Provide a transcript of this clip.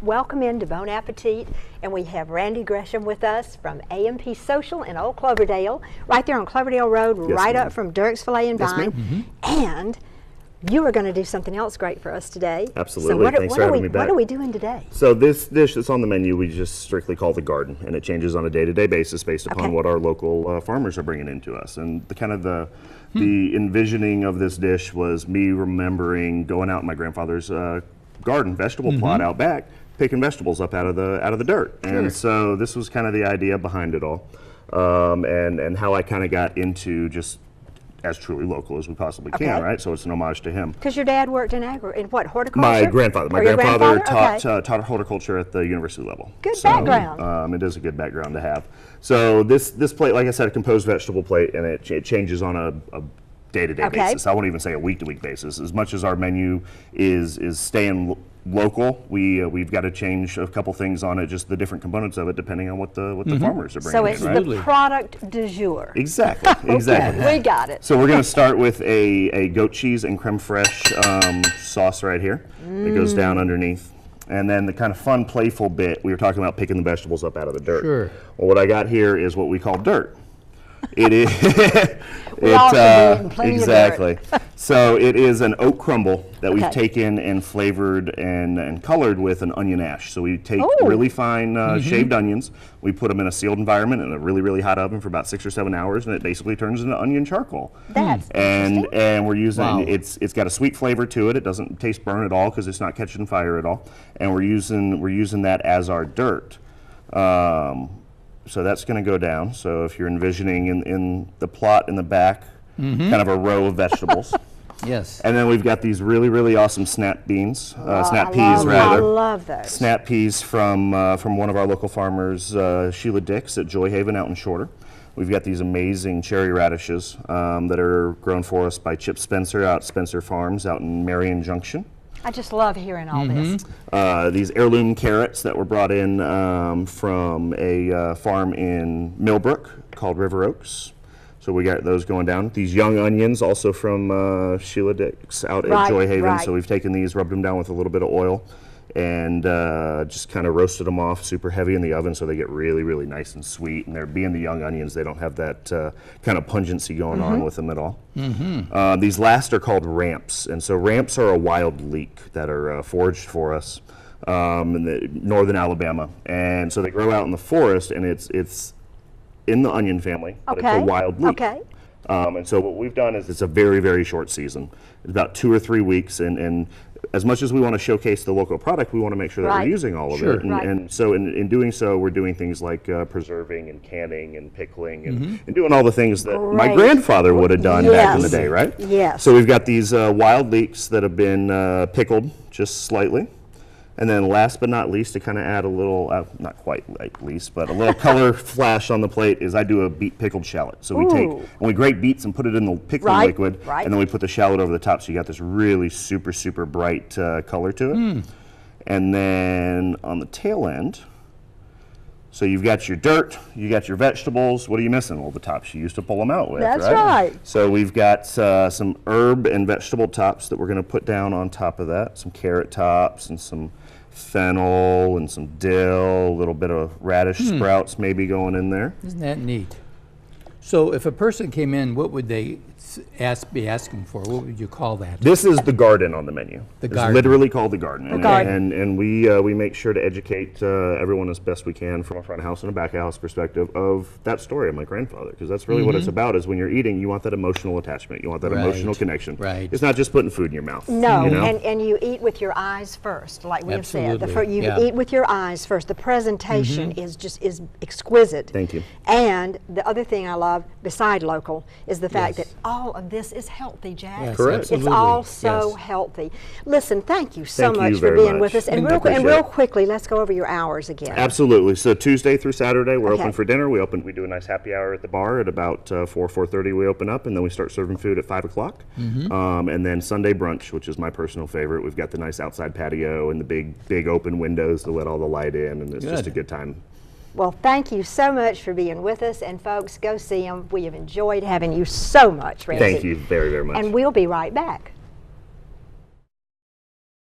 welcome into Bon Appetit, and we have Randy Gresham with us from A&P Social in Old Cloverdale, right there on Cloverdale Road, right up from Dirk's Filet and Vine. And you are going to do something else great for us today. Absolutely. So Thanks for having me back. What are we doing today? So this dish that's on the menu, we just strictly call the garden, and it changes on a day-to-day basis based upon what our local farmers are bringing into us. And the envisioning of this dish was me remembering going out in my grandfather's garden, vegetable plot out back, picking vegetables up out of the dirt. And so this was kind of the idea behind it all, and how I kind of got into just as truly local as we possibly can, right? So it's an homage to him. Because your dad worked in horticulture? My grandfather taught horticulture at the university level. Good background. It is a good background to have. So this plate, like I said, a composed vegetable plate, and it changes on a day-to-day basis. I won't even say a week-to-week basis. As much as our menu is staying local, we've got to change a couple things on it, just the different components of it, depending on what the farmers are bringing. So it's the product du jour. Exactly. Exactly. We got it. So we're going to start with a goat cheese and creme fraiche sauce right here. It goes down underneath. And then the kind of fun, playful bit, we were talking about picking the vegetables up out of the dirt. Sure. Well, what I got here is what we call dirt. It is. Exactly. So it is an oat crumble that we've taken and flavored and colored with an onion ash. So we take really fine shaved onions, we put them in a sealed environment in a really, really hot oven for about 6 or 7 hours, and it basically turns into onion charcoal. That's and we're using it's got a sweet flavor to it. It doesn't taste burnt at all because it's not catching fire at all. And we're using that as our dirt. So that's going to go down. So if you're envisioning in the plot in the back, kind of a row of vegetables. Yes. And then we've got these really, really awesome snap beans, snap peas I rather. love those. Snap peas from one of our local farmers, Sheila Dix at Joy Haven out in Shorter. We've got these amazing cherry radishes that are grown for us by Chip Spencer out at Spencer Farms out in Marion Junction. I just love hearing all this. These heirloom carrots that were brought in from a farm in Millbrook called River Oaks. So we got those going down. These young onions also from Sheila Dix out at Joy Haven. So we've taken these, rubbed them down with a little bit of oil, and just kind of roasted them off super heavy in the oven so they get really, really nice and sweet. And they're being the young onions, they don't have that kind of pungency going on with them at all. These last are called ramps. And so ramps are a wild leek that are foraged for us in northern Alabama. And so they grow out in the forest, and it's in the onion family, but it's a wild leek. And so what we've done is it's a very, very short season. It's about 2 or 3 weeks, and as much as we want to showcase the local product, we want to make sure that we're using all of it. And so in doing so, we're doing things like preserving and canning and pickling and doing all the things that my grandfather would have done back in the day, right? Yes. So we've got these wild leeks that have been pickled just slightly. And then last but not least, to kind of add a little, not quite like least, but a little color flash on the plate is I do a beet pickled shallot. So we take, and we grate beets and put it in the pickling liquid, and then we put the shallot over the top, so you got this really super, super bright color to it. And then on the tail end, so you've got your dirt, you got your vegetables. What are you missing? Well, the tops you used to pull them out with, That's right. So we've got some herb and vegetable tops that we're going to put down on top of that. Some carrot tops and some fennel and some dill, a little bit of radish sprouts maybe going in there. Isn't that neat? So if a person came in, what would they be asking for? What would you call that? This is the garden on the menu. It's literally called the garden. And we make sure to educate everyone as best we can from a front of house and a back of house perspective of that story of my grandfather, because that's really what it's about. Is when you're eating, you want that emotional attachment, you want that emotional connection. It's not just putting food in your mouth. No, and you eat with your eyes first, like we have said. You eat with your eyes first. The presentation is exquisite. Thank you. And the other thing I love, beside local, is the fact that all of this is healthy, Jack. Yes, correct. It's all so healthy. Listen, thank you so much for being with us. And real quickly, let's go over your hours again. Absolutely. So Tuesday through Saturday, we're open for dinner. We do a nice happy hour at the bar at about 4:30. We open up, and then we start serving food at 5 o'clock. And then Sunday brunch, which is my personal favorite. We've got the nice outside patio and the big open windows to let all the light in, and it's just a good time. Well, thank you so much for being with us, and folks, go see them. We have enjoyed having you so much, Randy. Thank you very, very much. And we'll be right back.